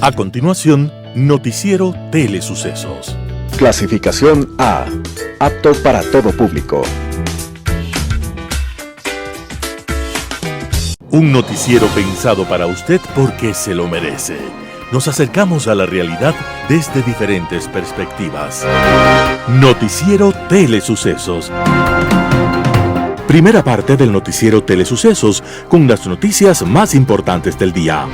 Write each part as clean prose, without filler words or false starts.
A continuación, Noticiero Telesucesos. Clasificación A. Apto para todo público. Un noticiero pensado para usted porque se lo merece. Nos acercamos a la realidad desde diferentes perspectivas. Noticiero Telesucesos. Primera parte del Noticiero Telesucesos con las noticias más importantes del día.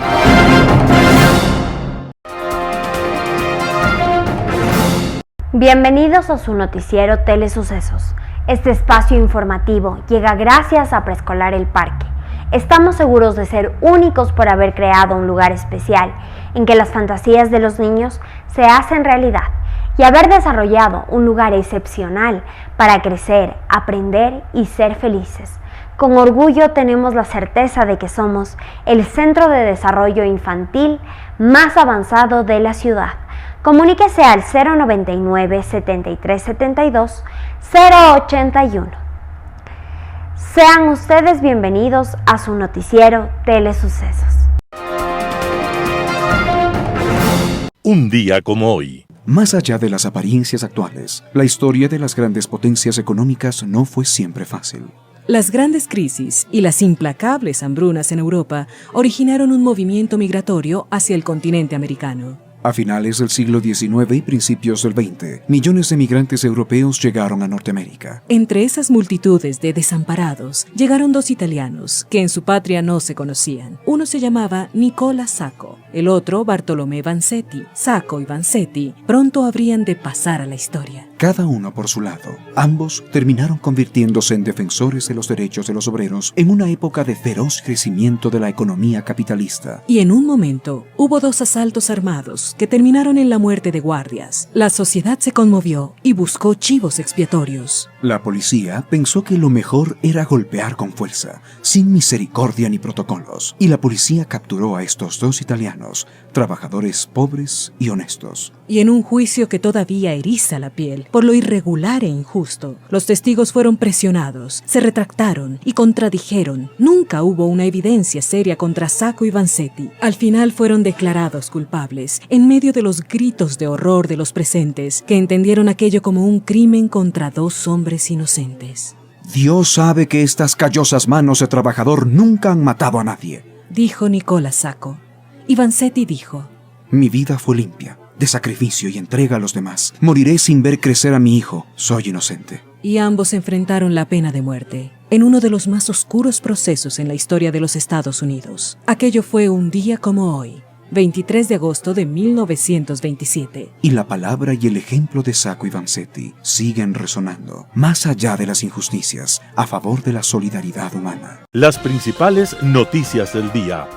Bienvenidos a su Noticiero Telesucesos. Este espacio informativo llega gracias a Preescolar El Parque. Estamos seguros de ser únicos por haber creado un lugar especial en que las fantasías de los niños se hacen realidad y haber desarrollado un lugar excepcional para crecer, aprender y ser felices. Con orgullo tenemos la certeza de que somos el centro de desarrollo infantil más avanzado de la ciudad. Comuníquese al 099 7372 081. Sean ustedes bienvenidos a su Noticiero Telesucesos. Un día como hoy. Más allá de las apariencias actuales, la historia de las grandes potencias económicas no fue siempre fácil. Las grandes crisis y las implacables hambrunas en Europa originaron un movimiento migratorio hacia el continente americano. A finales del siglo XIX y principios del XX, millones de migrantes europeos llegaron a Norteamérica. Entre esas multitudes de desamparados, llegaron dos italianos que en su patria no se conocían. Uno se llamaba Nicola Sacco, el otro Bartolomé Vanzetti. Sacco y Vanzetti pronto habrían de pasar a la historia. Cada uno por su lado, ambos terminaron convirtiéndose en defensores de los derechos de los obreros en una época de feroz crecimiento de la economía capitalista. Y en un momento, hubo dos asaltos armados que terminaron en la muerte de guardias. La sociedad se conmovió y buscó chivos expiatorios. La policía pensó que lo mejor era golpear con fuerza, sin misericordia ni protocolos. Y la policía capturó a estos dos italianos, trabajadores pobres y honestos. Y en un juicio que todavía eriza la piel por lo irregular e injusto, los testigos fueron presionados, se retractaron y contradijeron. Nunca hubo una evidencia seria contra Sacco y Vanzetti. Al final fueron declarados culpables, en medio de los gritos de horror de los presentes, que entendieron aquello como un crimen contra dos hombres inocentes. Dios sabe que estas callosas manos de trabajador nunca han matado a nadie, dijo Nicola Sacco. Y Vanzetti dijo: mi vida fue limpia, de sacrificio y entrega a los demás. Moriré sin ver crecer a mi hijo. Soy inocente. Y ambos enfrentaron la pena de muerte, en uno de los más oscuros procesos en la historia de los Estados Unidos. Aquello fue un día como hoy, 23 de agosto de 1927. Y la palabra y el ejemplo de Sacco y Vanzetti siguen resonando, más allá de las injusticias, a favor de la solidaridad humana. Las principales noticias del día.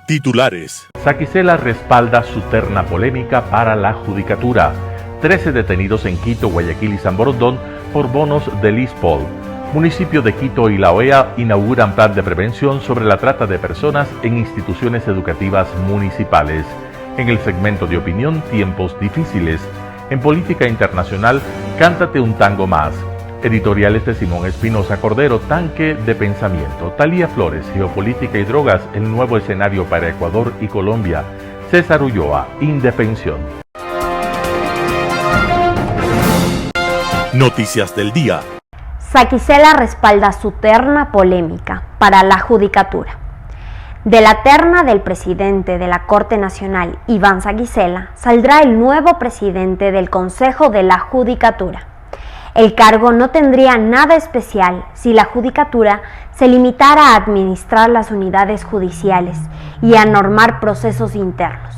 Titulares. Saquicela respalda su terna polémica para la judicatura. 13 detenidos en Quito, Guayaquil y San Borondón por bonos del ISPOL. Municipio de Quito y la OEA inauguran plan de prevención sobre la trata de personas en instituciones educativas municipales. En el segmento de opinión, tiempos difíciles. En política internacional, cántate un tango más. Editoriales de Simón Espinosa Cordero, tanque de pensamiento. Talía Flores, geopolítica y drogas, el nuevo escenario para Ecuador y Colombia. César Ulloa, indefensión. Noticias del día. Saquicela respalda su terna polémica para la judicatura. De la terna del presidente de la Corte Nacional, Iván Saquicela, saldrá el nuevo presidente del Consejo de la Judicatura. El cargo no tendría nada especial si la judicatura se limitara a administrar las unidades judiciales y a normar procesos internos.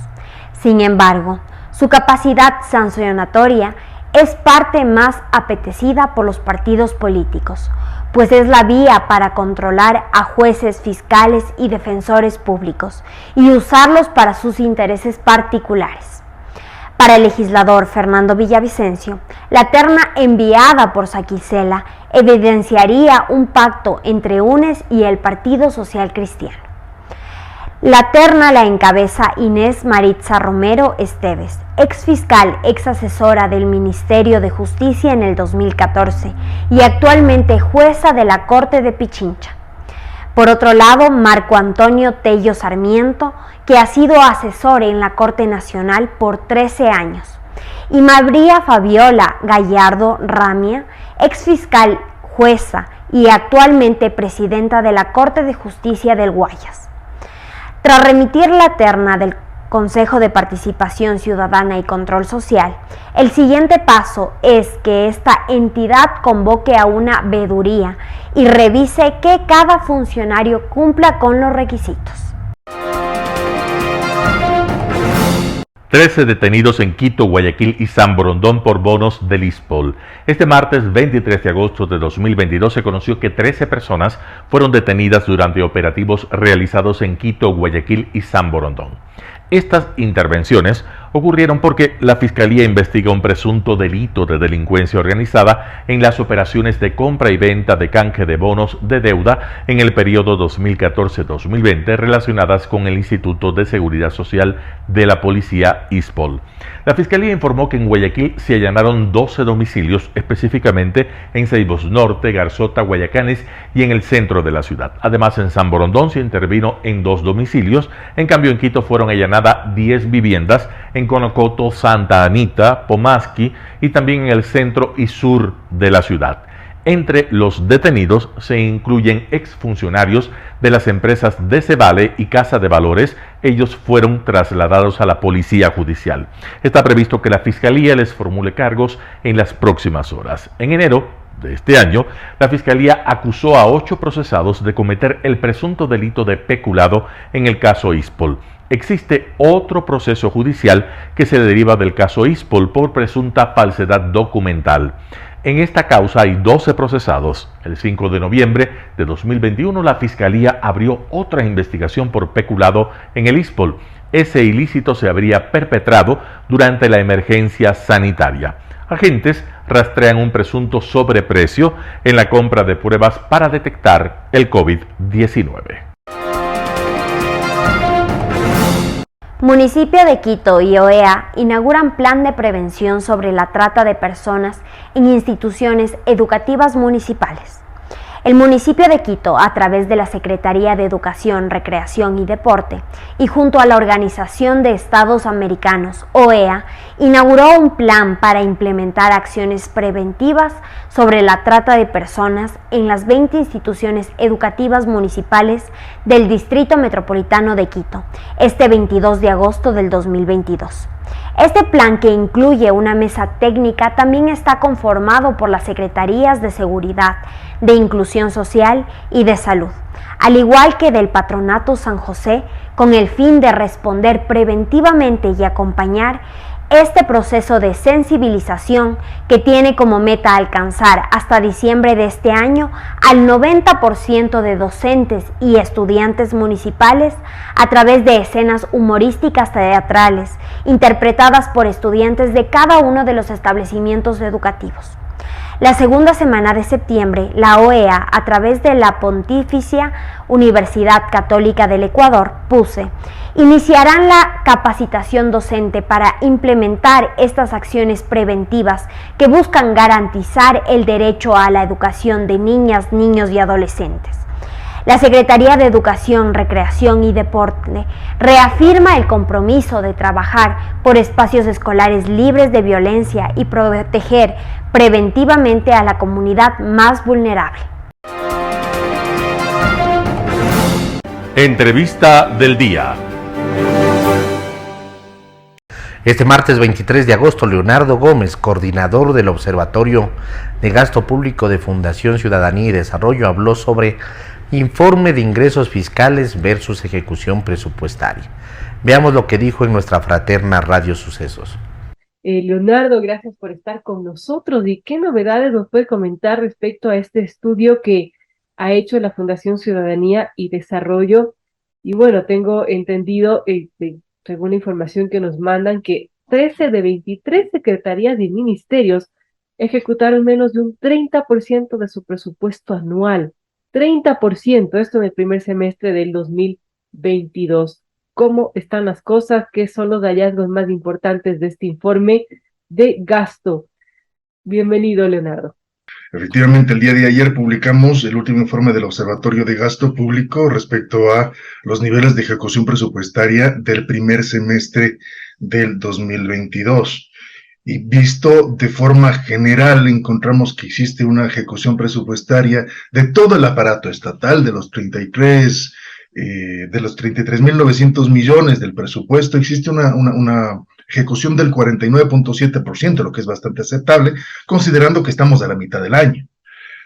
Sin embargo, su capacidad sancionatoria es parte más apetecida por los partidos políticos, pues es la vía para controlar a jueces, fiscales y defensores públicos y usarlos para sus intereses particulares. Para el legislador Fernando Villavicencio, la terna enviada por Saquicela evidenciaría un pacto entre UNES y el Partido Social Cristiano. La terna la encabeza Inés Maritza Romero Esteves, ex fiscal, ex asesora del Ministerio de Justicia en el 2014 y actualmente jueza de la Corte de Pichincha. Por otro lado, Marco Antonio Tello Sarmiento, que ha sido asesor en la Corte Nacional por 13 años, y María Fabiola Gallardo Ramia, exfiscal jueza y actualmente presidenta de la Corte de Justicia del Guayas. Tras remitir la terna del Consejo de Participación Ciudadana y Control Social, el siguiente paso es que esta entidad convoque a una veeduría y revise que cada funcionario cumpla con los requisitos. 13 detenidos en Quito, Guayaquil y San Borondón por bonos del ISPOL. Este martes 23 de agosto de 2022 se conoció que 13 personas fueron detenidas durante operativos realizados en Quito, Guayaquil y San Borondón. Estas intervenciones ocurrieron porque la Fiscalía investiga un presunto delito de delincuencia organizada en las operaciones de compra y venta de canje de bonos de deuda en el periodo 2014-2020 relacionadas con el Instituto de Seguridad Social de la Policía ISPOL. La Fiscalía informó que en Guayaquil se allanaron 12 domicilios, específicamente en Ceibos Norte, Garzota, Guayacanes y en el centro de la ciudad. Además, en San Borondón se intervino en 2 domicilios, en cambio en Quito fueron allanadas 10 viviendas en Conocoto, Santa Anita, Pomasqui y también en el centro y sur de la ciudad. Entre los detenidos se incluyen exfuncionarios de las empresas de Cevale y Casa de Valores. Ellos fueron trasladados a la Policía Judicial. Está previsto que la Fiscalía les formule cargos en las próximas horas. En enero de este año, la Fiscalía acusó a 8 procesados de cometer el presunto delito de peculado en el caso ISPOL. Existe otro proceso judicial que se deriva del caso ISPOL por presunta falsedad documental. En esta causa hay 12 procesados. El 5 de noviembre de 2021 la Fiscalía abrió otra investigación por peculado en el ISPOL. Ese ilícito se habría perpetrado durante la emergencia sanitaria. Agentes rastrean un presunto sobreprecio en la compra de pruebas para detectar el COVID-19. Municipio de Quito y OEA inauguran plan de prevención sobre la trata de personas en instituciones educativas municipales. El municipio de Quito, a través de la Secretaría de Educación, Recreación y Deporte, y junto a la Organización de Estados Americanos, OEA, inauguró un plan para implementar acciones preventivas sobre la trata de personas en las 20 instituciones educativas municipales del Distrito Metropolitano de Quito, este 22 de agosto del 2022. Este plan, que incluye una mesa técnica, también está conformado por las Secretarías de Seguridad, de Inclusión Social y de Salud, al igual que del Patronato San José, con el fin de responder preventivamente y acompañar este proceso de sensibilización que tiene como meta alcanzar hasta diciembre de este año al 90% de docentes y estudiantes municipales a través de escenas humorísticas teatrales interpretadas por estudiantes de cada uno de los establecimientos educativos. La segunda semana de septiembre, la OEA, a través de la Pontificia Universidad Católica del Ecuador, PUCE, iniciarán la capacitación docente para implementar estas acciones preventivas que buscan garantizar el derecho a la educación de niñas, niños y adolescentes. La Secretaría de Educación, Recreación y Deporte reafirma el compromiso de trabajar por espacios escolares libres de violencia y proteger preventivamente a la comunidad más vulnerable. Entrevista del día. Este martes 23 de agosto, Leonardo Gómez, coordinador del Observatorio de Gasto Público de Fundación Ciudadanía y Desarrollo, habló sobre informe de ingresos fiscales versus ejecución presupuestaria. Veamos lo que dijo en nuestra fraterna Radio Sucesos. Leonardo, gracias por estar con nosotros. ¿Y qué novedades nos puede comentar respecto a este estudio que ha hecho la Fundación Ciudadanía y Desarrollo? Y bueno, tengo entendido, según la información que nos mandan, que 13 de 23 secretarías y ministerios ejecutaron menos de un 30% de su presupuesto anual. 30%, esto en el primer semestre del 2022. ¿Cómo están las cosas? ¿Qué son los hallazgos más importantes de este informe de gasto? Bienvenido, Leonardo. Efectivamente, el día de ayer publicamos el último informe del Observatorio de Gasto Público respecto a los niveles de ejecución presupuestaria del primer semestre del 2022. Y visto de forma general, encontramos que existe una ejecución presupuestaria de todo el aparato estatal, de los 33.900 millones del presupuesto. Existe una ejecución del 49.7%, lo que es bastante aceptable, considerando que estamos a la mitad del año.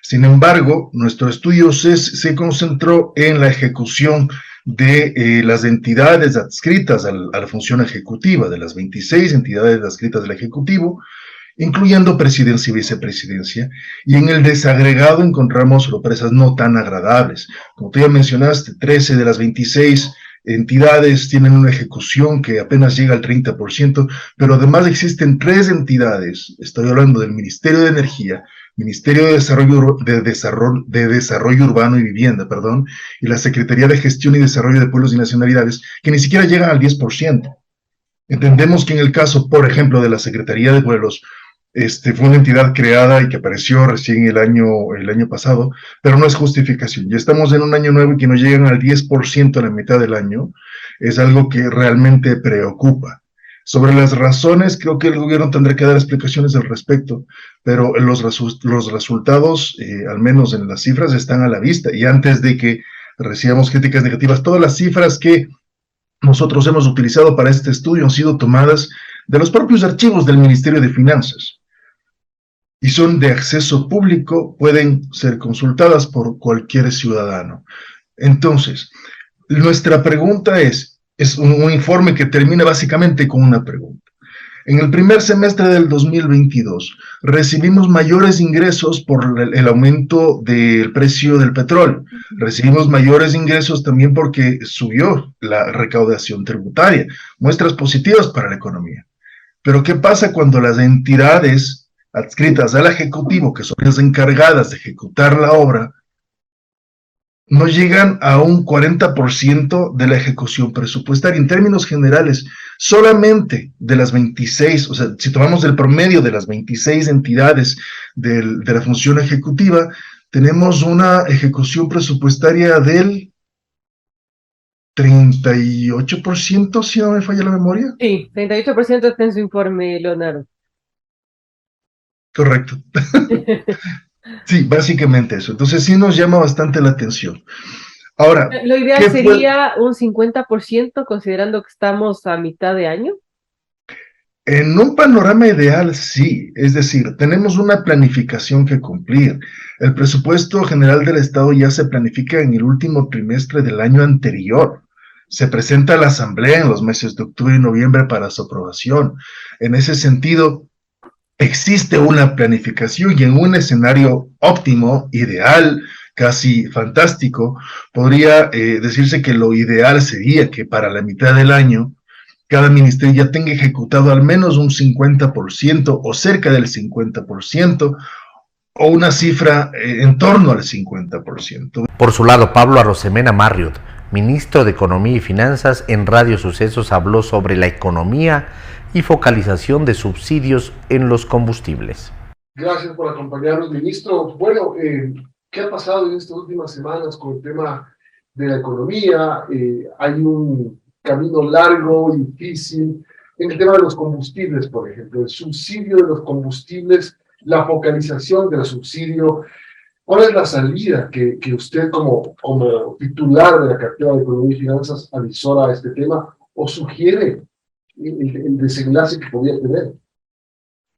Sin embargo, nuestro estudio se concentró en la ejecución de las entidades adscritas a la función ejecutiva, de las 26 entidades adscritas al Ejecutivo, incluyendo presidencia y vicepresidencia, y en el desagregado encontramos sorpresas no tan agradables. Como tú ya mencionaste, 13 de las 26 entidades tienen una ejecución que apenas llega al 30%, pero además existen 3 entidades, estoy hablando del Ministerio de Energía, Ministerio de Desarrollo Urbano y Vivienda, y la Secretaría de Gestión y Desarrollo de Pueblos y Nacionalidades, que ni siquiera llegan al 10%. Entendemos que en el caso, por ejemplo, de la Secretaría de Pueblos, fue una entidad creada y que apareció recién el año pasado, pero no es justificación. Ya estamos en un año nuevo y que no llegan al 10% a la mitad del año, es algo que realmente preocupa. Sobre las razones, creo que el gobierno tendrá que dar explicaciones al respecto, pero los resultados, al menos en las cifras, están a la vista. Y antes de que recibamos críticas negativas, todas las cifras que nosotros hemos utilizado para este estudio han sido tomadas de los propios archivos del Ministerio de Finanzas y son de acceso público, pueden ser consultadas por cualquier ciudadano. Entonces, nuestra pregunta es un informe que termina básicamente con una pregunta. En el primer semestre del 2022 recibimos mayores ingresos por el aumento del precio del petróleo. Recibimos mayores ingresos también porque subió la recaudación tributaria. Muestras positivas para la economía. Pero ¿qué pasa cuando las entidades adscritas al Ejecutivo, que son las encargadas de ejecutar la obra, no llegan a un 40% de la ejecución presupuestaria? En términos generales, solamente de las 26, o sea, si tomamos el promedio de las 26 entidades de la función ejecutiva, tenemos una ejecución presupuestaria del 38%, si no me falla la memoria. Sí, 38% está en su informe, Leonardo. Correcto. Sí, básicamente eso. Entonces sí nos llama bastante la atención. Ahora, lo ideal sería un 50%, considerando que estamos a mitad de año. En un panorama ideal, sí. Es decir, tenemos una planificación que cumplir. El presupuesto general del Estado ya se planifica en el último trimestre del año anterior. Se presenta a la Asamblea en los meses de octubre y noviembre para su aprobación. En ese sentido, existe una planificación y en un escenario óptimo, ideal, casi fantástico, podría decirse que lo ideal sería que para la mitad del año cada ministerio ya tenga ejecutado al menos un 50% o cerca del 50%, o una cifra en torno al 50%. Por su lado, Pablo Arosemena Marriott, ministro de Economía y Finanzas, en Radio Sucesos habló sobre la economía y focalización de subsidios en los combustibles. Gracias por acompañarnos, ministro. Bueno, ¿qué ha pasado en estas últimas semanas con el tema de la economía? Hay un camino largo y difícil en el tema de los combustibles, por ejemplo, el subsidio de los combustibles, la focalización del subsidio. ¿Cuál es la salida que usted como titular de la cartera de Economía y Finanzas avisora a este tema o sugiere el desenlace que podría tener?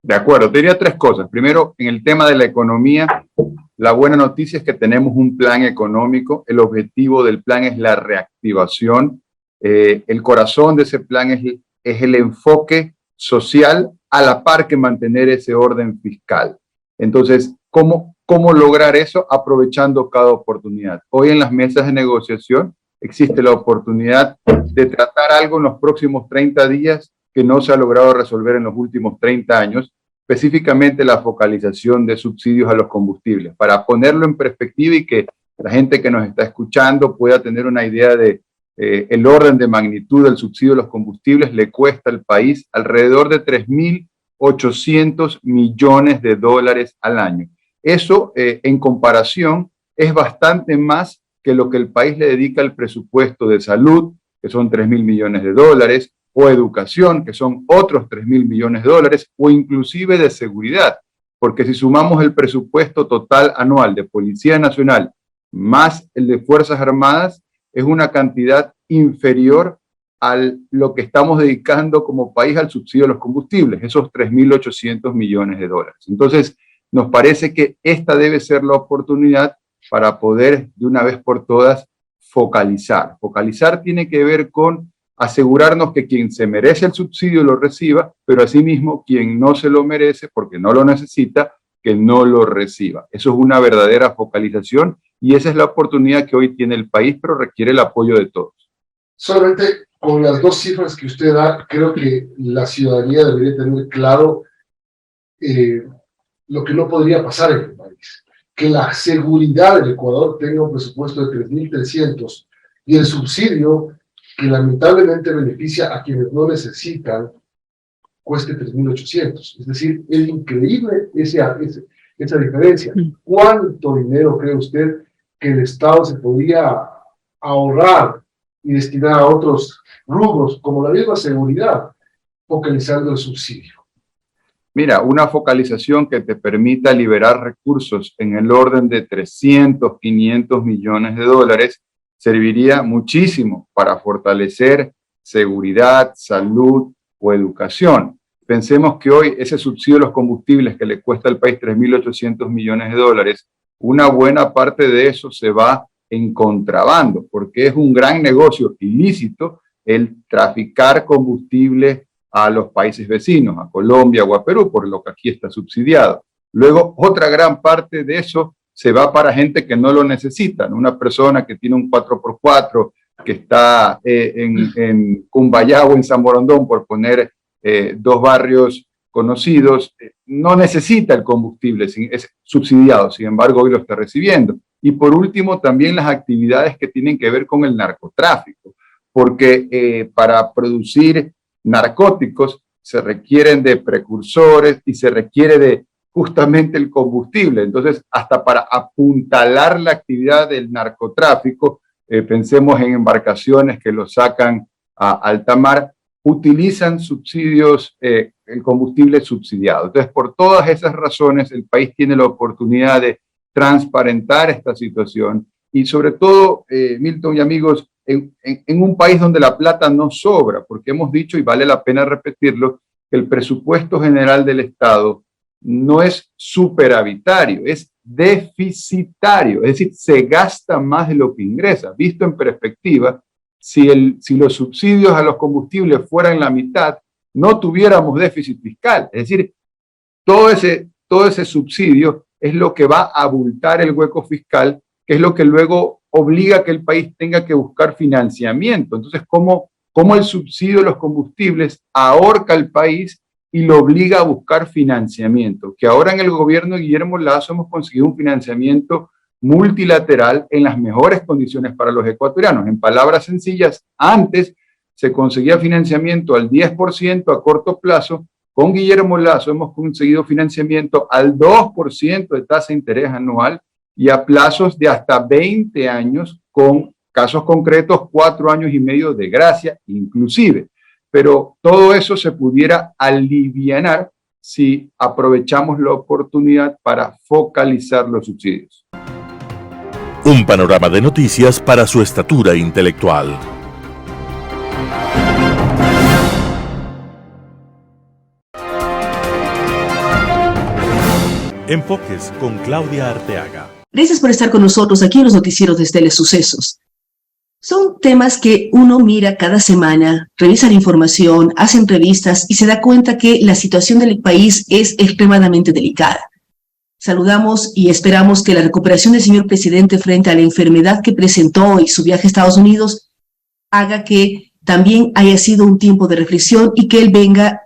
De acuerdo, diría 3 cosas. Primero, en el tema de la economía, la buena noticia es que tenemos un plan económico. El objetivo del plan es la reactivación. El corazón de ese plan es el enfoque social a la par que mantener ese orden fiscal. Entonces, ¿cómo lograr eso? Aprovechando cada oportunidad. Hoy en las mesas de negociación existe la oportunidad de tratar algo en los próximos 30 días que no se ha logrado resolver en los últimos 30 años, específicamente la focalización de subsidios a los combustibles, para ponerlo en perspectiva y que la gente que nos está escuchando pueda tener una idea de el orden de magnitud del subsidio a los combustibles. Le cuesta al país alrededor de 3.800 millones de dólares al año. Eso, en comparación, es bastante más que lo que el país le dedica al presupuesto de salud, que son 3.000 millones de dólares, o educación, que son otros 3.000 millones de dólares, o inclusive de seguridad, porque si sumamos el presupuesto total anual de Policía Nacional más el de Fuerzas Armadas, es una cantidad inferior a lo que estamos dedicando como país al subsidio de los combustibles, esos 3.800 millones de dólares. Entonces, nos parece que esta debe ser la oportunidad para poder de una vez por todas focalizar. Focalizar tiene que ver con asegurarnos que quien se merece el subsidio lo reciba, pero asimismo quien no se lo merece porque no lo necesita, que no lo reciba. Eso es una verdadera focalización y esa es la oportunidad que hoy tiene el país, pero requiere el apoyo de todos. Solamente con las dos cifras que usted da, creo que la ciudadanía debería tener claro lo que no podría pasar en el país. Que la seguridad del Ecuador tenga un presupuesto de 3.300 y el subsidio, que lamentablemente beneficia a quienes no necesitan, cueste 3.800. Es decir, es increíble esa diferencia. ¿Cuánto dinero cree usted que el Estado se podría ahorrar y destinar a otros rubros, como la misma seguridad, focalizando el subsidio? Mira, una focalización que te permita liberar recursos en el orden de 300, 500 millones de dólares serviría muchísimo para fortalecer seguridad, salud o educación. Pensemos que hoy ese subsidio de los combustibles que le cuesta al país 3.800 millones de dólares, una buena parte de eso se va en contrabando, porque es un gran negocio ilícito el traficar combustible a los países vecinos, a Colombia o a Perú, por lo que aquí está subsidiado. Luego, otra gran parte de eso se va para gente que no lo necesita, ¿no? Una persona que tiene un 4x4, que está en Cumbayá o en San Borondón, por poner dos barrios conocidos, no necesita el combustible, es subsidiado, sin embargo hoy lo está recibiendo. Y por último, también las actividades que tienen que ver con el narcotráfico, porque para producir narcóticos se requieren de precursores y se requiere de justamente el combustible. Entonces, hasta para apuntalar la actividad del narcotráfico, pensemos en embarcaciones que lo sacan a alta mar, utilizan subsidios, el combustible subsidiado. Entonces, por todas esas razones, el país tiene la oportunidad de transparentar esta situación y sobre todo, Milton y amigos, en un país donde la plata no sobra, porque hemos dicho, y vale la pena repetirlo, que el presupuesto general del Estado no es superavitario, es deficitario, es decir, se gasta más de lo que ingresa. Visto en perspectiva, si los subsidios a los combustibles fueran la mitad, no tuviéramos déficit fiscal. Es decir, todo ese subsidio es lo que va a abultar el hueco fiscal, que es lo que luego obliga a que el país tenga que buscar financiamiento. Entonces, ¿cómo el subsidio de los combustibles ahorca al país y lo obliga a buscar financiamiento? Que ahora en el gobierno de Guillermo Lasso hemos conseguido un financiamiento multilateral en las mejores condiciones para los ecuatorianos. En palabras sencillas, antes se conseguía financiamiento al 10% a corto plazo. Con Guillermo Lasso hemos conseguido financiamiento al 2% de tasa de interés anual y a plazos de hasta 20 años, con casos concretos 4 años y medio de gracia inclusive. Pero todo eso se pudiera alivianar si aprovechamos la oportunidad para focalizar los subsidios. Un panorama de noticias para su estatura intelectual. Enfoques con Claudia Arteaga. Gracias por estar con nosotros aquí en los noticieros de Telesucesos. Son temas que uno mira cada semana, revisa la información, hace entrevistas y se da cuenta que la situación del país es extremadamente delicada. Saludamos y esperamos que la recuperación del señor presidente frente a la enfermedad que presentó y su viaje a Estados Unidos haga que también haya sido un tiempo de reflexión y que él venga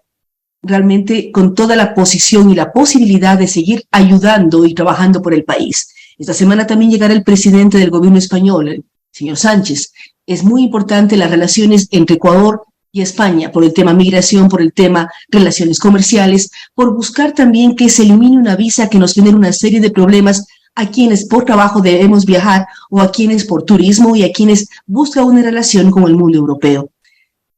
realmente con toda la posición y la posibilidad de seguir ayudando y trabajando por el país. Esta semana también llegará el presidente del gobierno español, el señor Sánchez. Es muy importante las relaciones entre Ecuador y España, por el tema migración, por el tema relaciones comerciales, por buscar también que se elimine una visa que nos genera una serie de problemas a quienes por trabajo debemos viajar o a quienes por turismo y a quienes buscan una relación con el mundo europeo.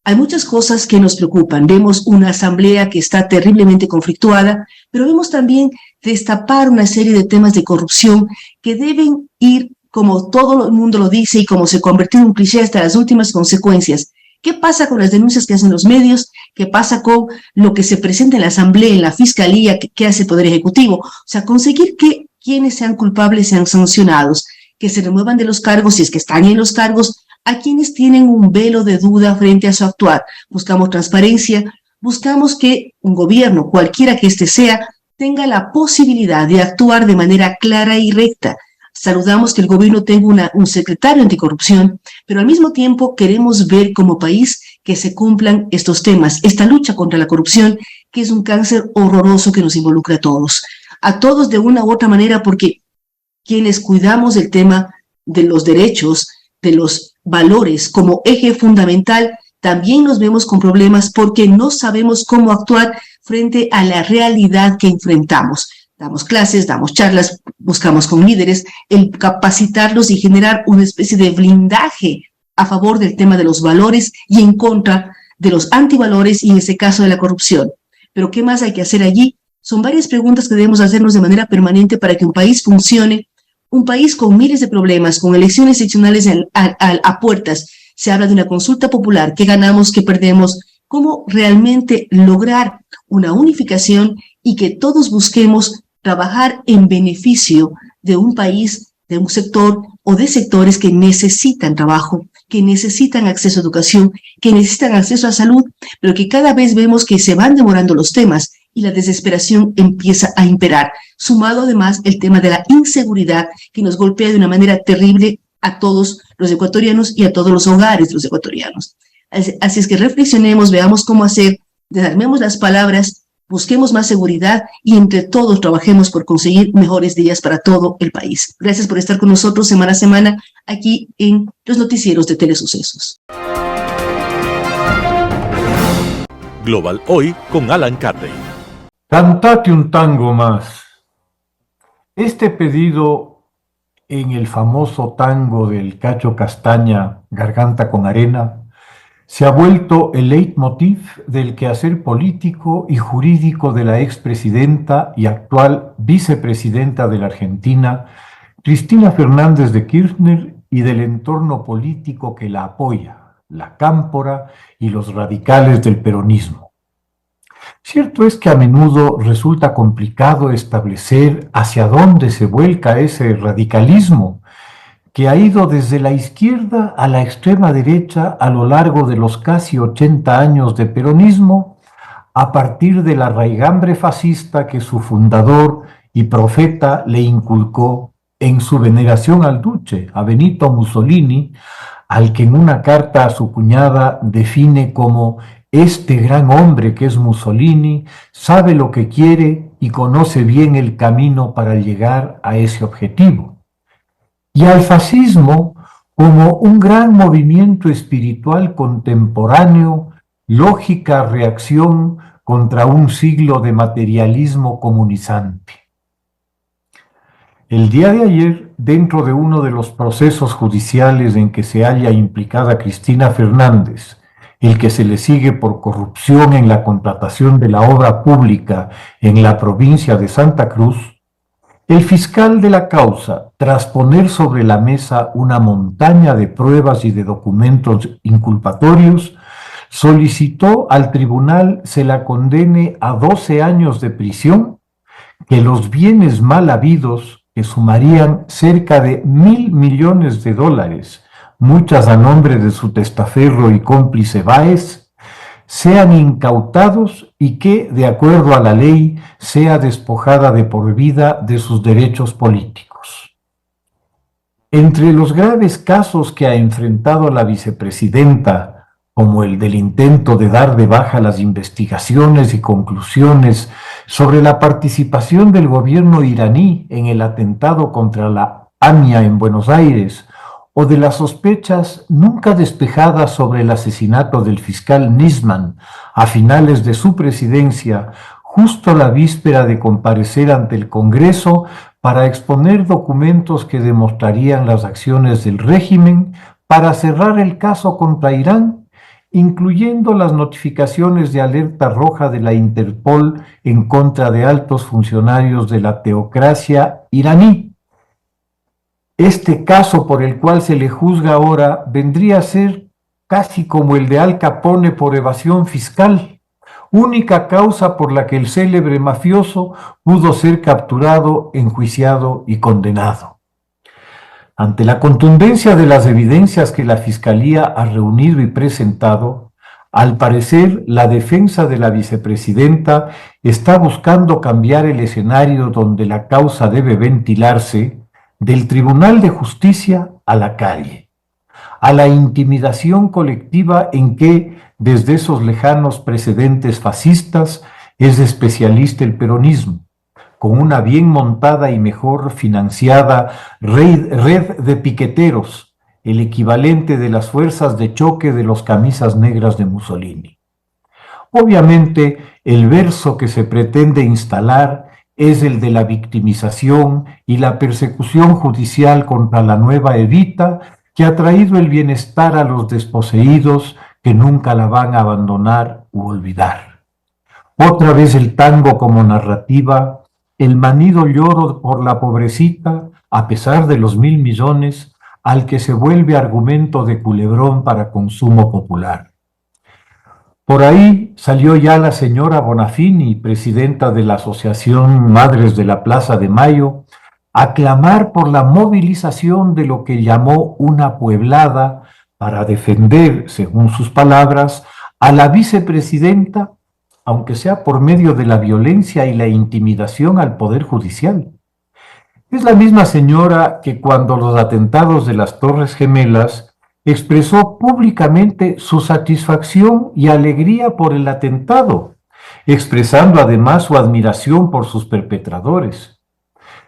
Hay muchas cosas que nos preocupan. Vemos una asamblea que está terriblemente conflictuada, pero vemos también destapar una serie de temas de corrupción que deben ir, como todo el mundo lo dice y como se convirtió en un cliché, hasta las últimas consecuencias. ¿Qué pasa con las denuncias que hacen los medios? ¿Qué pasa con lo que se presenta en la Asamblea, en la Fiscalía? ¿Qué hace el Poder Ejecutivo? O sea, conseguir que quienes sean culpables sean sancionados, que se remuevan de los cargos si es que están en los cargos, a quienes tienen un velo de duda frente a su actuar. Buscamos transparencia, buscamos que un gobierno, cualquiera que éste sea, tenga la posibilidad de actuar de manera clara y recta. Saludamos que el gobierno tenga un secretario anticorrupción, pero al mismo tiempo queremos ver como país que se cumplan estos temas, esta lucha contra la corrupción, que es un cáncer horroroso que nos involucra a todos de una u otra manera, porque quienes cuidamos el tema de los derechos, de los valores como eje fundamental, también nos vemos con problemas porque no sabemos cómo actuar frente a la realidad que enfrentamos. Damos clases, damos charlas, buscamos con líderes el capacitarlos y generar una especie de blindaje a favor del tema de los valores y en contra de los antivalores y en este caso de la corrupción. Pero ¿qué más hay que hacer allí? Son varias preguntas que debemos hacernos de manera permanente para que un país funcione, un país con miles de problemas, con elecciones seccionales a puertas. Se habla de una consulta popular, qué ganamos, qué perdemos, cómo realmente lograr una unificación y que todos busquemos trabajar en beneficio de un país, de un sector o de sectores que necesitan trabajo, que necesitan acceso a educación, que necesitan acceso a salud, pero que cada vez vemos que se van demorando los temas y la desesperación empieza a imperar, sumado además el tema de la inseguridad que nos golpea de una manera terrible a todos los ecuatorianos y a todos los hogares de los ecuatorianos. Así es que reflexionemos, veamos cómo hacer, desarmemos las palabras, busquemos más seguridad y entre todos trabajemos por conseguir mejores días para todo el país. Gracias por estar con nosotros semana a semana aquí en los noticieros de Telesucesos. Global Hoy con Alan Carney. Cantate un tango más. Este pedido en el famoso tango del Cacho Castaña, Garganta con Arena, se ha vuelto el leitmotiv del quehacer político y jurídico de la expresidenta y actual vicepresidenta de la Argentina, Cristina Fernández de Kirchner, y del entorno político que la apoya, la cámpora y los radicales del peronismo. Cierto es que a menudo resulta complicado establecer hacia dónde se vuelca ese radicalismo que ha ido desde la izquierda a la extrema derecha a lo largo de los casi 80 años de peronismo, a partir de la raigambre fascista que su fundador y profeta le inculcó en su veneración al duce, a Benito Mussolini, al que en una carta a su cuñada define como este gran hombre que es Mussolini, sabe lo que quiere y conoce bien el camino para llegar a ese objetivo. Y al fascismo como un gran movimiento espiritual contemporáneo, lógica reacción contra un siglo de materialismo comunizante. El día de ayer, dentro de uno de los procesos judiciales en que se halla implicada Cristina Fernández, el que se le sigue por corrupción en la contratación de la obra pública en la provincia de Santa Cruz, el fiscal de la causa, tras poner sobre la mesa una montaña de pruebas y de documentos inculpatorios, solicitó al tribunal se la condene a 12 años de prisión, que los bienes mal habidos, que sumarían cerca de $1.000 millones, muchas a nombre de su testaferro y cómplice Báez, sean incautados y que, de acuerdo a la ley, sea despojada de por vida de sus derechos políticos. Entre los graves casos que ha enfrentado la vicepresidenta, como el del intento de dar de baja las investigaciones y conclusiones sobre la participación del gobierno iraní en el atentado contra la AMIA en Buenos Aires, o de las sospechas nunca despejadas sobre el asesinato del fiscal Nisman a finales de su presidencia, justo la víspera de comparecer ante el Congreso para exponer documentos que demostrarían las acciones del régimen para cerrar el caso contra Irán, incluyendo las notificaciones de alerta roja de la Interpol en contra de altos funcionarios de la teocracia iraní. Este caso por el cual se le juzga ahora vendría a ser casi como el de Al Capone por evasión fiscal, única causa por la que el célebre mafioso pudo ser capturado, enjuiciado y condenado. Ante la contundencia de las evidencias que la Fiscalía ha reunido y presentado, al parecer la defensa de la vicepresidenta está buscando cambiar el escenario donde la causa debe ventilarse del Tribunal de Justicia a la calle, a la intimidación colectiva en que, desde esos lejanos precedentes fascistas, es especialista el peronismo, con una bien montada y mejor financiada red de piqueteros, el equivalente de las fuerzas de choque de los camisas negras de Mussolini. Obviamente, el verso que se pretende instalar es el de la victimización y la persecución judicial contra la nueva Evita, que ha traído el bienestar a los desposeídos que nunca la van a abandonar u olvidar. Otra vez el tango como narrativa, el manido lloro por la pobrecita, a pesar de los 1.000 millones, al que se vuelve argumento de culebrón para consumo popular. Por ahí salió ya la señora Bonafini, presidenta de la Asociación Madres de la Plaza de Mayo, a clamar por la movilización de lo que llamó una pueblada para defender, según sus palabras, a la vicepresidenta, aunque sea por medio de la violencia y la intimidación al Poder Judicial. Es la misma señora que cuando los atentados de las Torres Gemelas expresó públicamente su satisfacción y alegría por el atentado, expresando además su admiración por sus perpetradores.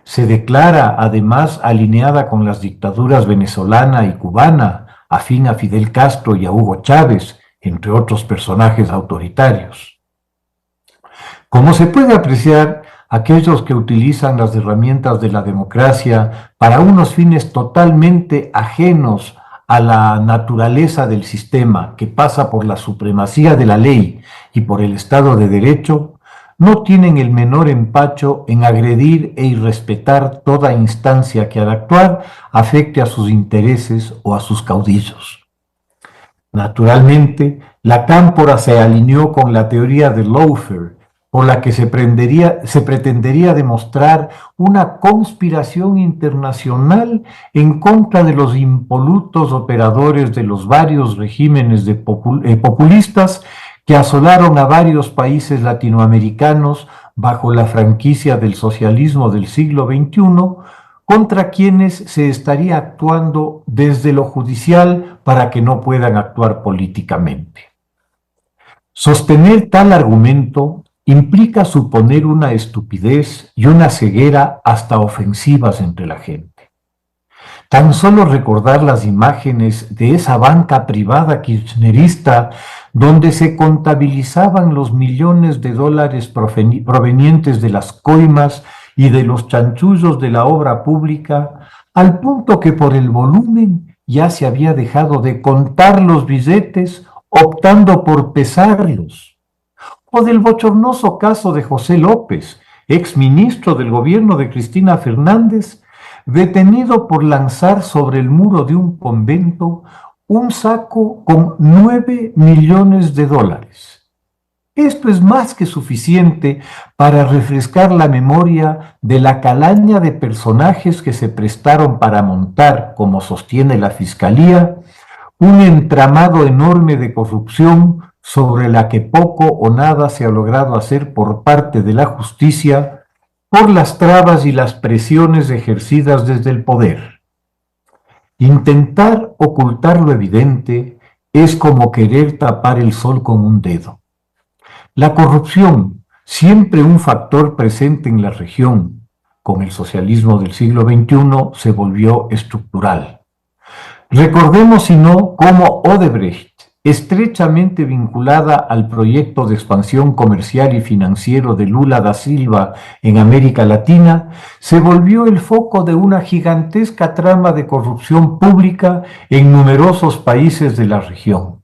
Se declara además alineada con las dictaduras venezolana y cubana, afín a Fidel Castro y a Hugo Chávez, entre otros personajes autoritarios. Como se puede apreciar, aquellos que utilizan las herramientas de la democracia para unos fines totalmente ajenos a la naturaleza del sistema, que pasa por la supremacía de la ley y por el Estado de Derecho, no tienen el menor empacho en agredir e irrespetar toda instancia que al actuar afecte a sus intereses o a sus caudillos. Naturalmente, la cámpora se alineó con la teoría de Lawfare, por la que se pretendería demostrar una conspiración internacional en contra de los impolutos operadores de los varios regímenes populistas que asolaron a varios países latinoamericanos bajo la franquicia del socialismo del siglo XXI, contra quienes se estaría actuando desde lo judicial para que no puedan actuar políticamente. Sostener tal argumento implica suponer una estupidez y una ceguera hasta ofensivas entre la gente. Tan solo recordar las imágenes de esa banca privada kirchnerista donde se contabilizaban los millones de dólares provenientes de las coimas y de los chanchullos de la obra pública, al punto que por el volumen ya se había dejado de contar los billetes, optando por pesarlos. O del bochornoso caso de José López, exministro del gobierno de Cristina Fernández, detenido por lanzar sobre el muro de un convento un saco con 9 millones de dólares. Esto es más que suficiente para refrescar la memoria de la calaña de personajes que se prestaron para montar, como sostiene la Fiscalía, un entramado enorme de corrupción sobre la que poco o nada se ha logrado hacer por parte de la justicia por las trabas y las presiones ejercidas desde el poder. Intentar ocultar lo evidente es como querer tapar el sol con un dedo. La corrupción, siempre un factor presente en la región, con el socialismo del siglo XXI se volvió estructural. Recordemos, si no, cómo Odebrecht, estrechamente vinculada al proyecto de expansión comercial y financiero de Lula da Silva en América Latina, se volvió el foco de una gigantesca trama de corrupción pública en numerosos países de la región.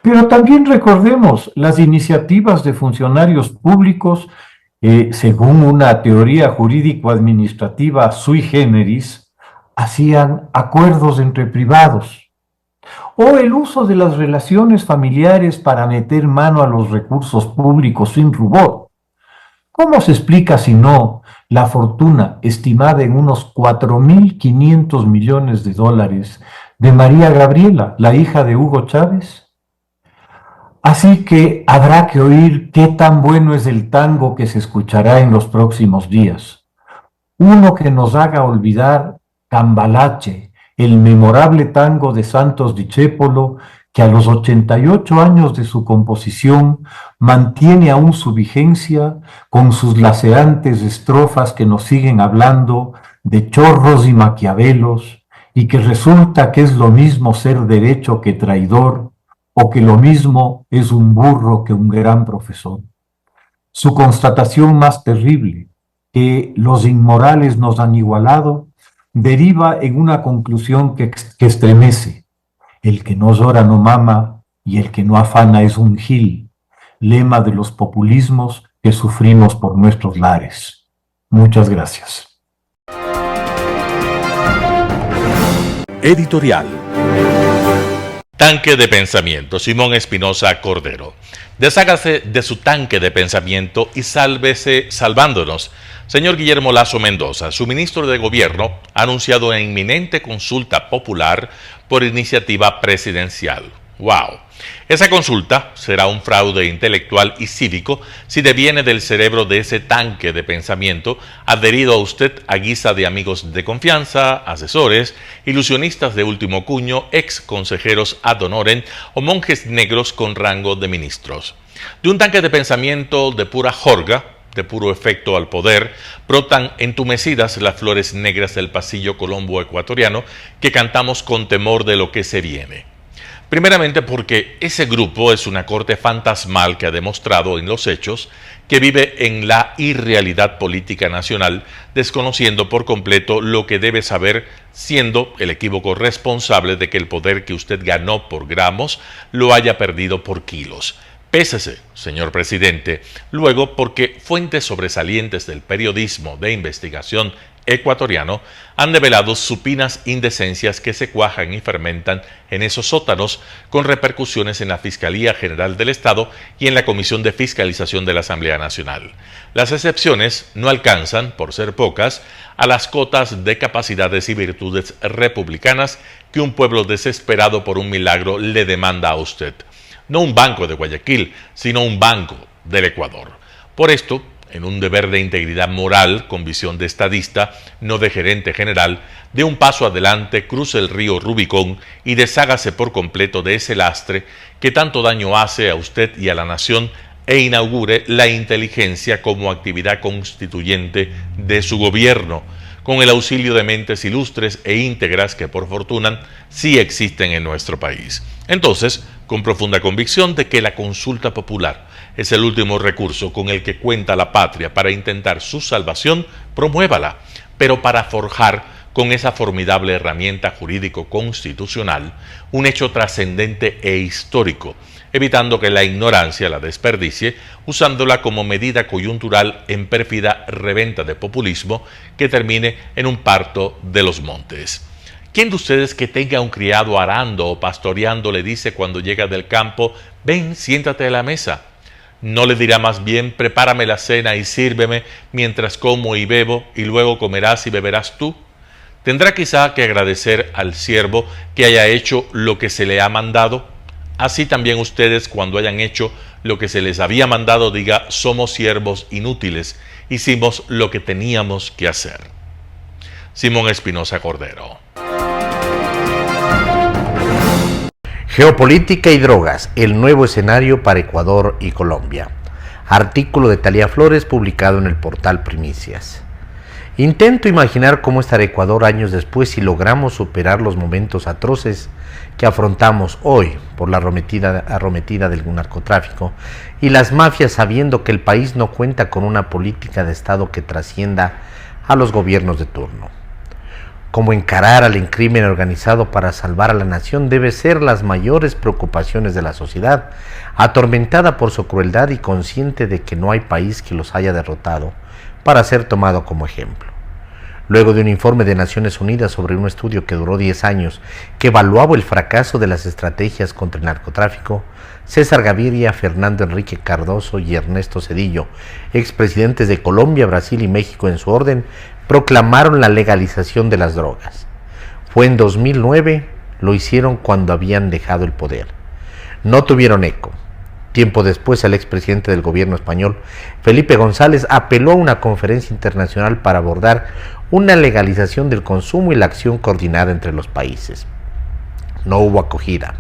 Pero también recordemos las iniciativas de funcionarios públicos, según una teoría jurídico-administrativa sui generis, hacían acuerdos entre privados, o el uso de las relaciones familiares para meter mano a los recursos públicos sin rubor. ¿Cómo se explica, si no, la fortuna estimada en unos 4.500 millones de dólares de María Gabriela, la hija de Hugo Chávez? Así que habrá que oír qué tan bueno es el tango que se escuchará en los próximos días. Uno que nos haga olvidar Cambalache, el memorable tango de Santos Discépolo, que a los 88 años de su composición mantiene aún su vigencia con sus lacerantes estrofas que nos siguen hablando de chorros y maquiavelos, y que resulta que es lo mismo ser derecho que traidor, o que lo mismo es un burro que un gran profesor. Su constatación más terrible, que los inmorales nos han igualado, deriva en una conclusión que estremece: el que no llora no mama y el que no afana es un gil, lema de los populismos que sufrimos por nuestros lares. Muchas gracias. Editorial. Tanque de pensamiento, Simón Espinosa Cordero. Deshágase de su tanque de pensamiento y sálvese salvándonos. Señor Guillermo Lasso Mendoza, su ministro de Gobierno ha anunciado una inminente consulta popular por iniciativa presidencial. ¡Wow! Esa consulta será un fraude intelectual y cívico si deviene del cerebro de ese tanque de pensamiento adherido a usted a guisa de amigos de confianza, asesores, ilusionistas de último cuño, ex consejeros ad honorem o monjes negros con rango de ministros. De un tanque de pensamiento de pura jorga, de puro efecto al poder, brotan entumecidas las flores negras del pasillo colombo ecuatoriano que cantamos con temor de lo que se viene. Primeramente porque ese grupo es una corte fantasmal que ha demostrado en los hechos que vive en la irrealidad política nacional, desconociendo por completo lo que debe saber, siendo el equívoco responsable de que el poder que usted ganó por gramos lo haya perdido por kilos. Pésese, señor presidente, luego porque fuentes sobresalientes del periodismo de investigación ecuatoriano han develado supinas indecencias que se cuajan y fermentan en esos sótanos, con repercusiones en la Fiscalía General del Estado y en la Comisión de Fiscalización de la Asamblea Nacional. Las excepciones no alcanzan, por ser pocas, a las cotas de capacidades y virtudes republicanas que un pueblo desesperado por un milagro le demanda a usted. No un banco de Guayaquil, sino un banco del Ecuador. Por esto, en un deber de integridad moral, con visión de estadista, no de gerente general, dé un paso adelante, cruce el río Rubicón y deshágase por completo de ese lastre que tanto daño hace a usted y a la nación e inaugure la inteligencia como actividad constituyente de su gobierno, con el auxilio de mentes ilustres e íntegras que por fortuna sí existen en nuestro país. Entonces, con profunda convicción de que la consulta popular es el último recurso con el que cuenta la patria para intentar su salvación, promuévala, pero para forjar con esa formidable herramienta jurídico-constitucional un hecho trascendente e histórico, evitando que la ignorancia la desperdicie, usándola como medida coyuntural en pérfida reventa de populismo que termine en un parto de los montes. ¿Quién de ustedes que tenga un criado arando o pastoreando le dice cuando llega del campo, ven, siéntate a la mesa? ¿No le dirá más bien, prepárame la cena y sírveme mientras como y bebo, y luego comerás y beberás tú? ¿Tendrá quizá que agradecer al siervo que haya hecho lo que se le ha mandado? Así también ustedes, cuando hayan hecho lo que se les había mandado, diga, somos siervos inútiles, hicimos lo que teníamos que hacer. Simón Espinosa Cordero. Geopolítica y drogas, el nuevo escenario para Ecuador y Colombia. Artículo de Talía Flores publicado en el portal Primicias. Intento imaginar cómo estará Ecuador años después si logramos superar los momentos atroces que afrontamos hoy por la arremetida del narcotráfico y las mafias, sabiendo que el país no cuenta con una política de Estado que trascienda a los gobiernos de turno. Cómo encarar al crimen organizado para salvar a la nación debe ser las mayores preocupaciones de la sociedad, atormentada por su crueldad y consciente de que no hay país que los haya derrotado para ser tomado como ejemplo. Luego de un informe de Naciones Unidas sobre un estudio que duró 10 años, que evaluaba el fracaso de las estrategias contra el narcotráfico, César Gaviria, Fernando Enrique Cardoso y Ernesto Zedillo, expresidentes de Colombia, Brasil y México en su orden, proclamaron la legalización de las drogas. Fue en 2009, lo hicieron cuando habían dejado el poder. No tuvieron eco. Tiempo después, el expresidente del gobierno español, Felipe González, apeló a una conferencia internacional para abordar una legalización del consumo y la acción coordinada entre los países. No hubo acogida.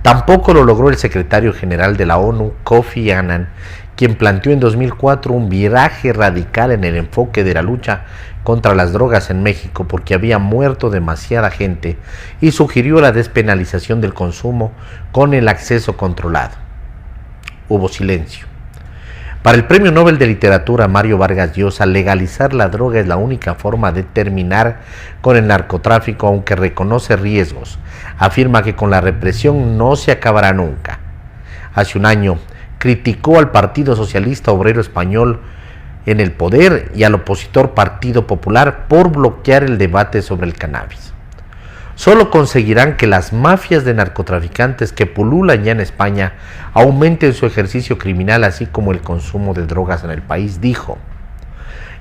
Tampoco lo logró el secretario general de la ONU, Kofi Annan, quien planteó en 2004 un viraje radical en el enfoque de la lucha contra las drogas en México porque había muerto demasiada gente y sugirió la despenalización del consumo con el acceso controlado. Hubo silencio. Para el Premio Nobel de Literatura Mario Vargas Llosa, legalizar la droga es la única forma de terminar con el narcotráfico, aunque reconoce riesgos. Afirma que con la represión no se acabará nunca. Hace un año criticó al Partido Socialista Obrero Español en el poder y al opositor Partido Popular por bloquear el debate sobre el cannabis. Solo conseguirán que las mafias de narcotraficantes que pululan ya en España aumenten su ejercicio criminal, así como el consumo de drogas en el país, dijo.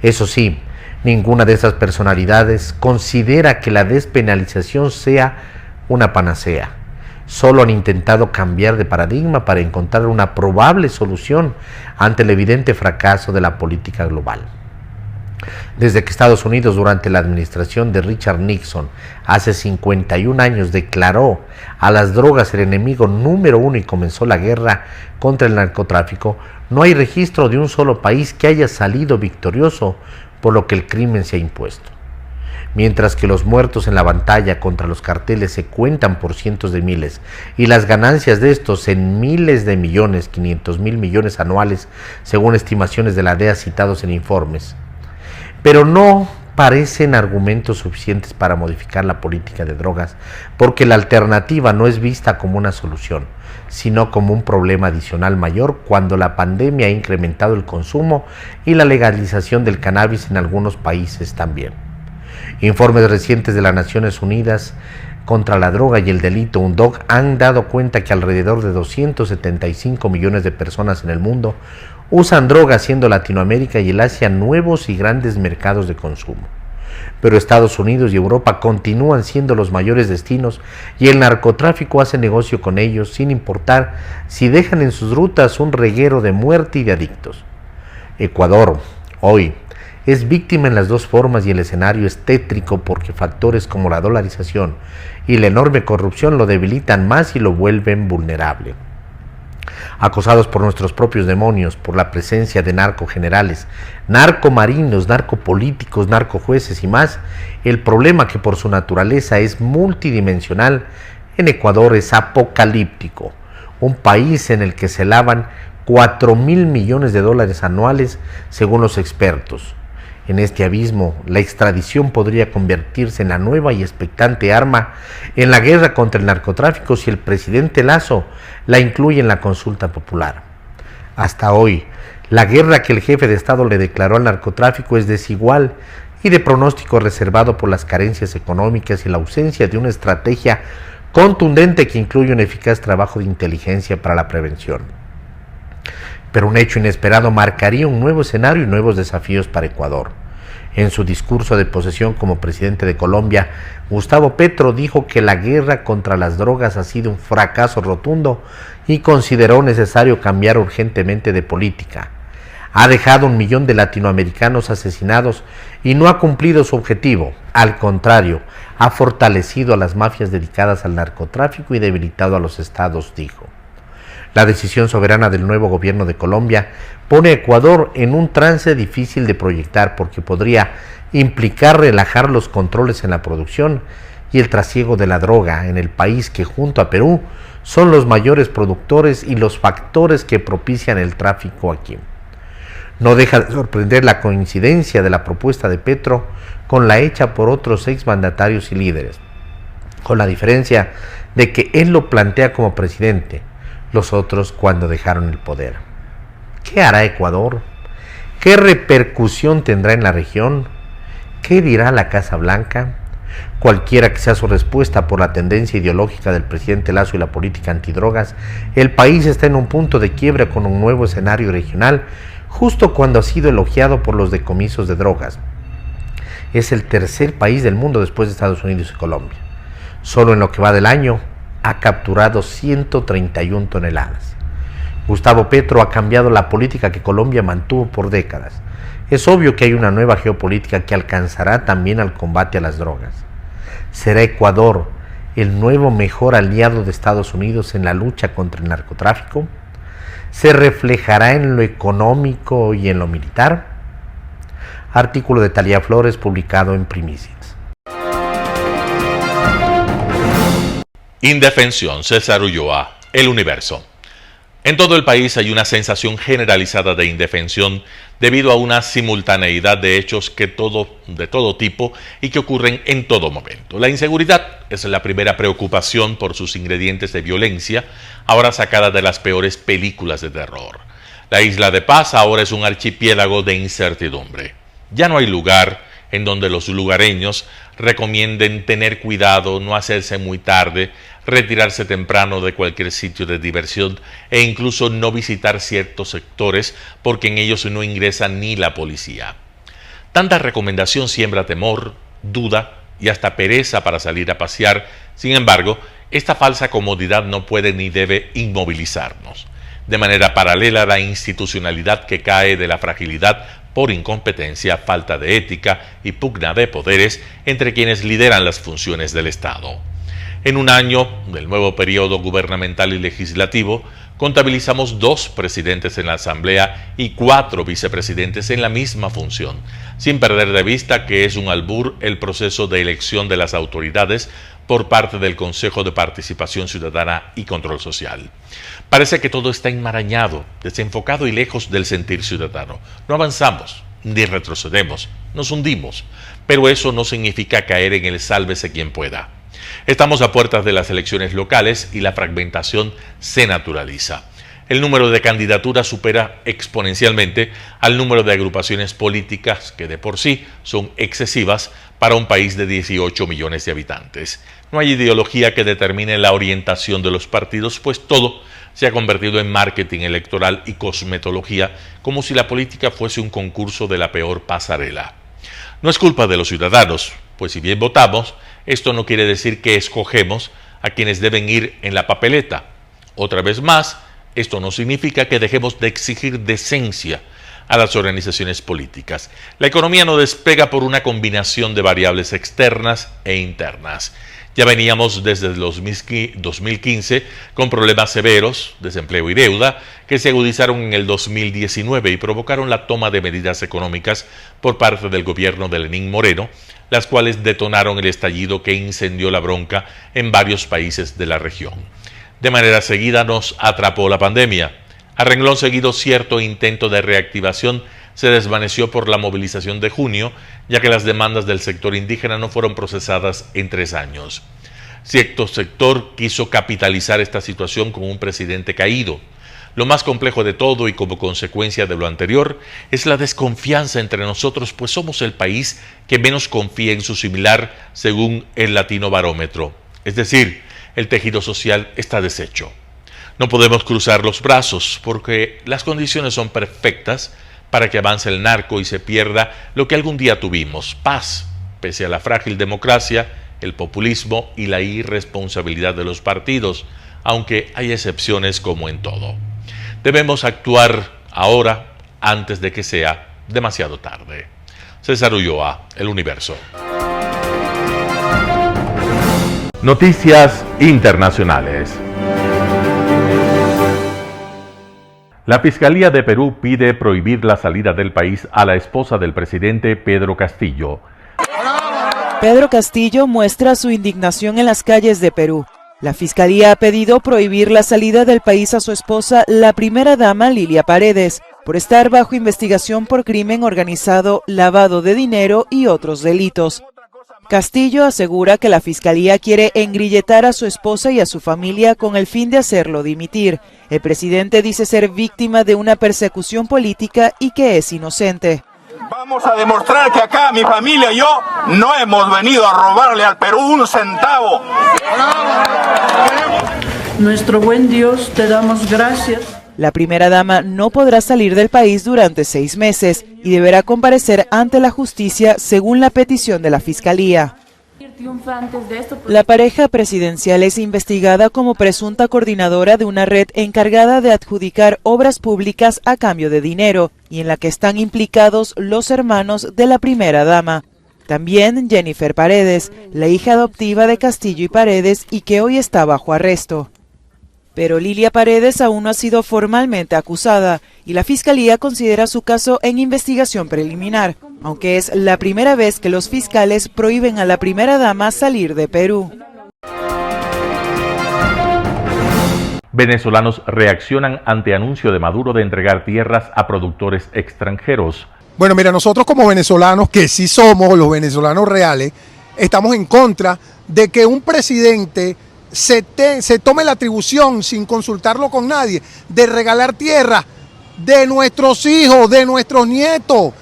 Eso sí, ninguna de esas personalidades considera que la despenalización sea una panacea. Solo han intentado cambiar de paradigma para encontrar una probable solución ante el evidente fracaso de la política global. Desde que Estados Unidos, durante la administración de Richard Nixon, hace 51 años, declaró a las drogas el enemigo número uno y comenzó la guerra contra el narcotráfico, no hay registro de un solo país que haya salido victorioso por lo que el crimen se ha impuesto. Mientras que los muertos en la batalla contra los carteles se cuentan por cientos de miles y las ganancias de estos en miles de millones, 500,000 millones anuales, según estimaciones de la DEA citados en informes. Pero no parecen argumentos suficientes para modificar la política de drogas, porque la alternativa no es vista como una solución, sino como un problema adicional mayor cuando la pandemia ha incrementado el consumo y la legalización del cannabis en algunos países también. Informes recientes de las Naciones Unidas contra la droga y el delito, UNODC, han dado cuenta que alrededor de 275 millones de personas en el mundo usan drogas, siendo Latinoamérica y el Asia nuevos y grandes mercados de consumo. Pero Estados Unidos y Europa continúan siendo los mayores destinos y el narcotráfico hace negocio con ellos sin importar si dejan en sus rutas un reguero de muerte y de adictos. Ecuador, hoy, es víctima en las dos formas y el escenario es tétrico porque factores como la dolarización y la enorme corrupción lo debilitan más y lo vuelven vulnerable. Acosados por nuestros propios demonios, por la presencia de narcogenerales, narcomarinos, narcopolíticos, narcojueces y más, el problema, que por su naturaleza es multidimensional, en Ecuador es apocalíptico. Un país en el que se lavan 4,000 millones de dólares anuales según los expertos. En este abismo, la extradición podría convertirse en la nueva y expectante arma en la guerra contra el narcotráfico si el presidente Lasso la incluye en la consulta popular. Hasta hoy, la guerra que el jefe de Estado le declaró al narcotráfico es desigual y de pronóstico reservado por las carencias económicas y la ausencia de una estrategia contundente que incluye un eficaz trabajo de inteligencia para la prevención. Pero un hecho inesperado marcaría un nuevo escenario y nuevos desafíos para Ecuador. En su discurso de posesión como presidente de Colombia, Gustavo Petro dijo que la guerra contra las drogas ha sido un fracaso rotundo y consideró necesario cambiar urgentemente de política. Ha dejado 1 millón de latinoamericanos asesinados y no ha cumplido su objetivo. Al contrario, ha fortalecido a las mafias dedicadas al narcotráfico y debilitado a los estados, dijo. La decisión soberana del nuevo gobierno de Colombia pone a Ecuador en un trance difícil de proyectar porque podría implicar relajar los controles en la producción y el trasiego de la droga en el país que junto a Perú son los mayores productores y los factores que propician el tráfico aquí. No deja de sorprender la coincidencia de la propuesta de Petro con la hecha por otros exmandatarios y líderes, con la diferencia de que él lo plantea como presidente, los otros cuando dejaron el poder. ¿Qué hará Ecuador? ¿Qué repercusión tendrá en la región? ¿Qué dirá la Casa Blanca? Cualquiera que sea su respuesta por la tendencia ideológica del presidente Lasso y la política antidrogas, el país está en un punto de quiebra con un nuevo escenario regional, justo cuando ha sido elogiado por los decomisos de drogas. Es el tercer país del mundo después de Estados Unidos y Colombia. Solo en lo que va del año ha capturado 131 toneladas. Gustavo Petro ha cambiado la política que Colombia mantuvo por décadas. Es obvio que hay una nueva geopolítica que alcanzará también al combate a las drogas. ¿Será Ecuador el nuevo mejor aliado de Estados Unidos en la lucha contra el narcotráfico? ¿Se reflejará en lo económico y en lo militar? Artículo de Talía Flores publicado en Primicias. Indefensión, César Ulloa, El Universo. En todo el país hay una sensación generalizada de indefensión debido a una simultaneidad de hechos de todo tipo y que ocurren en todo momento. La inseguridad es la primera preocupación por sus ingredientes de violencia, ahora sacada de las peores películas de terror. La Isla de Paz ahora es un archipiélago de incertidumbre. Ya no hay lugar en donde los lugareños recomienden tener cuidado, no hacerse muy tarde, retirarse temprano de cualquier sitio de diversión e incluso no visitar ciertos sectores porque en ellos no ingresa ni la policía. Tanta recomendación siembra temor, duda y hasta pereza para salir a pasear. Sin embargo, esta falsa comodidad no puede ni debe inmovilizarnos. De manera paralela a la institucionalidad que cae de la fragilidad por incompetencia, falta de ética y pugna de poderes entre quienes lideran las funciones del Estado. En un año del nuevo periodo gubernamental y legislativo, contabilizamos 2 presidentes en la Asamblea y 4 vicepresidentes en la misma función, sin perder de vista que es un albur el proceso de elección de las autoridades por parte del Consejo de Participación Ciudadana y Control Social. Parece que todo está enmarañado, desenfocado y lejos del sentir ciudadano. No avanzamos, ni retrocedemos, nos hundimos, pero eso no significa caer en el sálvese quien pueda. Estamos a puertas de las elecciones locales y la fragmentación se naturaliza. El número de candidaturas supera exponencialmente al número de agrupaciones políticas que de por sí son excesivas para un país de 18 millones de habitantes. No hay ideología que determine la orientación de los partidos, pues todo se ha convertido en marketing electoral y cosmetología, como si la política fuese un concurso de la peor pasarela. No es culpa de los ciudadanos, pues si bien votamos, esto no quiere decir que escogemos a quienes deben ir en la papeleta. Otra vez más, esto no significa que dejemos de exigir decencia a las organizaciones políticas. La economía no despega por una combinación de variables externas e internas. Ya veníamos desde el 2015 con problemas severos, desempleo y deuda, que se agudizaron en el 2019 y provocaron la toma de medidas económicas por parte del gobierno de Lenín Moreno, las cuales detonaron el estallido que incendió la bronca en varios países de la región. De manera seguida nos atrapó la pandemia. A renglón seguido, cierto intento de reactivación se desvaneció por la movilización de junio, ya que las demandas del sector indígena no fueron procesadas en 3 años. Cierto sector quiso capitalizar esta situación con un presidente caído. Lo más complejo de todo y como consecuencia de lo anterior es la desconfianza entre nosotros, pues somos el país que menos confía en su similar según el Latino Barómetro. Es decir, el tejido social está deshecho. No podemos cruzar los brazos porque las condiciones son perfectas para que avance el narco y se pierda lo que algún día tuvimos, paz, pese a la frágil democracia, el populismo y la irresponsabilidad de los partidos, aunque hay excepciones como en todo. Debemos actuar ahora antes de que sea demasiado tarde. César Ulloa, El Universo. Noticias internacionales. La Fiscalía de Perú pide prohibir la salida del país a la esposa del presidente Pedro Castillo. Pedro Castillo muestra su indignación en las calles de Perú. La Fiscalía ha pedido prohibir la salida del país a su esposa, la primera dama Lilia Paredes, por estar bajo investigación por crimen organizado, lavado de dinero y otros delitos. Castillo asegura que la Fiscalía quiere engrilletar a su esposa y a su familia con el fin de hacerlo dimitir. El presidente dice ser víctima de una persecución política y que es inocente. Vamos a demostrar que acá mi familia y yo no hemos venido a robarle al Perú un centavo. Nuestro buen Dios, te damos gracias. La primera dama no podrá salir del país durante 6 meses y deberá comparecer ante la justicia según la petición de la Fiscalía. La pareja presidencial es investigada como presunta coordinadora de una red encargada de adjudicar obras públicas a cambio de dinero y en la que están implicados los hermanos de la primera dama. También Jennifer Paredes, la hija adoptiva de Castillo y Paredes y que hoy está bajo arresto. Pero Lilia Paredes aún no ha sido formalmente acusada y la Fiscalía considera su caso en investigación preliminar, aunque es la primera vez que los fiscales prohíben a la primera dama salir de Perú. Venezolanos reaccionan ante anuncio de Maduro de entregar tierras a productores extranjeros. Bueno, mira, nosotros como venezolanos, que sí somos los venezolanos reales, estamos en contra de que un presidente se tome la atribución, sin consultarlo con nadie, de regalar tierra de nuestros hijos, de nuestros nietos,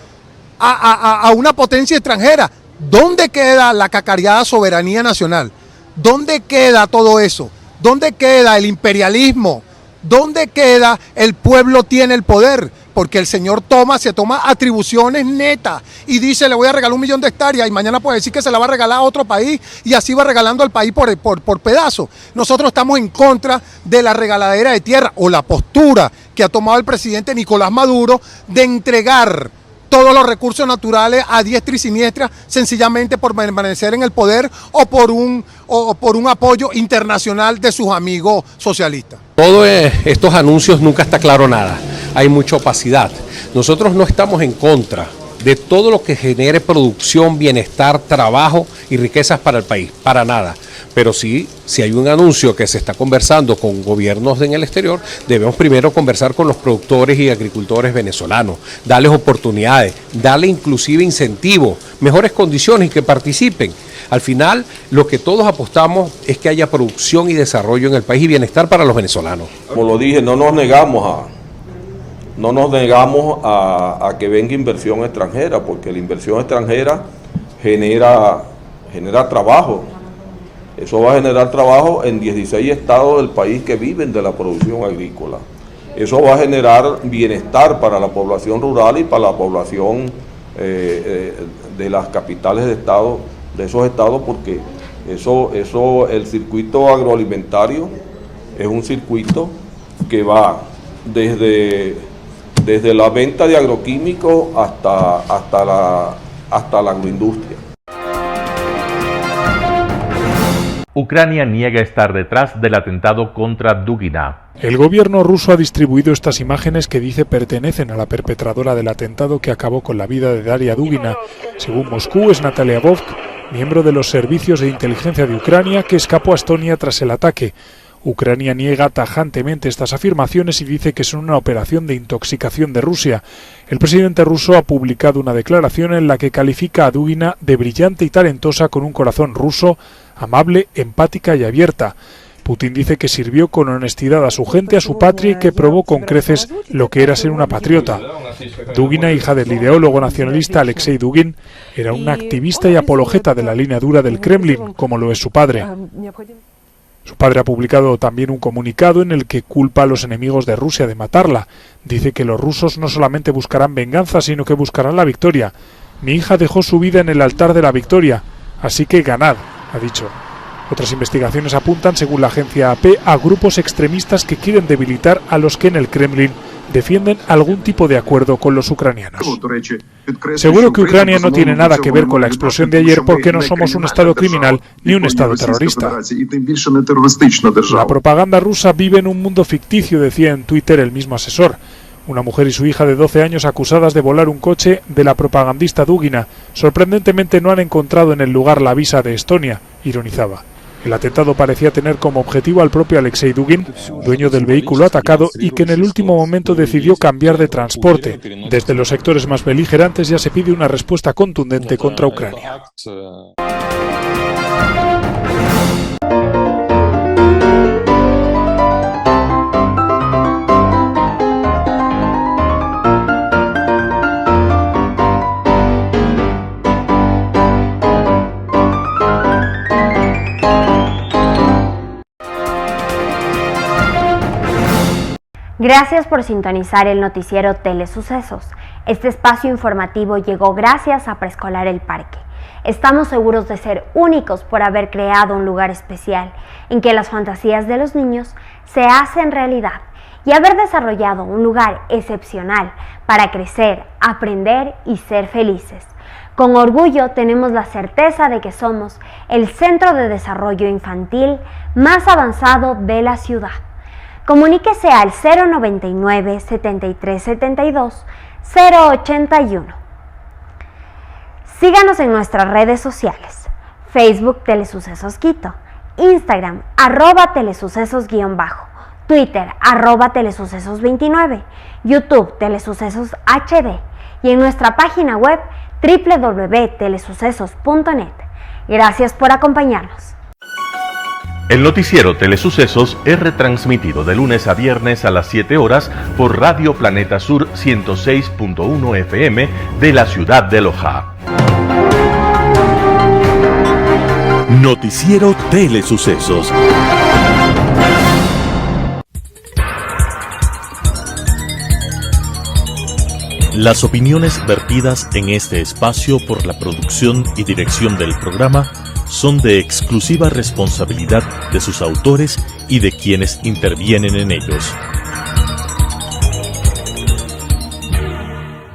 a una potencia extranjera. ¿Dónde queda la cacareada soberanía nacional? ¿Dónde queda todo eso? ¿Dónde queda el imperialismo? ¿Dónde queda el pueblo tiene el poder? Porque el señor se toma atribuciones netas y dice, le voy a regalar 1 millón de hectáreas y mañana puede decir que se la va a regalar a otro país y así va regalando al país por pedazos. Nosotros estamos en contra de la regaladera de tierra o la postura que ha tomado el presidente Nicolás Maduro de entregar todos los recursos naturales a diestra y siniestra sencillamente por permanecer en el poder o por un apoyo internacional de sus amigos socialistas. Todos estos anuncios nunca está claro nada, hay mucha opacidad. Nosotros no estamos en contra de todo lo que genere producción, bienestar, trabajo y riquezas para el país, para nada. Pero sí, si hay un anuncio que se está conversando con gobiernos en el exterior, debemos primero conversar con los productores y agricultores venezolanos, darles oportunidades, darles inclusive incentivos, mejores condiciones y que participen. Al final, lo que todos apostamos es que haya producción y desarrollo en el país y bienestar para los venezolanos. Como lo dije, no nos negamos a que venga inversión extranjera, porque la inversión extranjera genera trabajo. Eso va a generar trabajo en 16 estados del país que viven de la producción agrícola. Eso va a generar bienestar para la población rural y para la población de las capitales de estado, de esos estados, porque el circuito agroalimentario es un circuito que va desde la venta de agroquímicos hasta la agroindustria. Ucrania niega estar detrás del atentado contra Dugina. El gobierno ruso ha distribuido estas imágenes que dice pertenecen a la perpetradora del atentado que acabó con la vida de Daria Dugina. Según Moscú, es Natalia Vovk, miembro de los servicios de inteligencia de Ucrania, que escapó a Estonia tras el ataque. Ucrania niega tajantemente estas afirmaciones y dice que son una operación de intoxicación de Rusia. El presidente ruso ha publicado una declaración en la que califica a Dugina de brillante y talentosa con un corazón ruso, amable, empática y abierta. Putin dice que sirvió con honestidad a su gente, a su patria y que probó con creces lo que era ser una patriota. Dugina, hija del ideólogo nacionalista Alexei Dugin, era una activista y apologeta de la línea dura del Kremlin, como lo es su padre. Su padre ha publicado también un comunicado en el que culpa a los enemigos de Rusia de matarla. Dice que los rusos no solamente buscarán venganza, sino que buscarán la victoria. Mi hija dejó su vida en el altar de la victoria, así que ganad, ha dicho. Otras investigaciones apuntan, según la agencia AP, a grupos extremistas que quieren debilitar a los que en el Kremlin defienden algún tipo de acuerdo con los ucranianos. Seguro que Ucrania no tiene nada que ver con la explosión de ayer porque no somos un Estado criminal ni un Estado terrorista. La propaganda rusa vive en un mundo ficticio, decía en Twitter el mismo asesor. Una mujer y su hija de 12 años acusadas de volar un coche de la propagandista Dugina. Sorprendentemente no han encontrado en el lugar la visa de Estonia, ironizaba. El atentado parecía tener como objetivo al propio Alexei Dugin, dueño del vehículo atacado y que en el último momento decidió cambiar de transporte. Desde los sectores más beligerantes ya se pide una respuesta contundente contra Ucrania. Gracias por sintonizar el noticiero Telesucesos. Este espacio informativo llegó gracias a Preescolar El Parque. Estamos seguros de ser únicos por haber creado un lugar especial en que las fantasías de los niños se hacen realidad y haber desarrollado un lugar excepcional para crecer, aprender y ser felices. Con orgullo tenemos la certeza de que somos el centro de desarrollo infantil más avanzado de la ciudad. Comuníquese al 099 7372 081. Síganos en nuestras redes sociales: Facebook Telesucesos Quito, Instagram @telesucesos_, Twitter @telesucesos29, YouTube Telesucesos HD y en nuestra página web www.telesucesos.net. Gracias por acompañarnos. El noticiero Telesucesos es retransmitido de lunes a viernes a las 7 horas por Radio Planeta Sur 106.1 FM de la ciudad de Loja. Noticiero Telesucesos. Las opiniones vertidas en este espacio por la producción y dirección del programa son de exclusiva responsabilidad de sus autores y de quienes intervienen en ellos.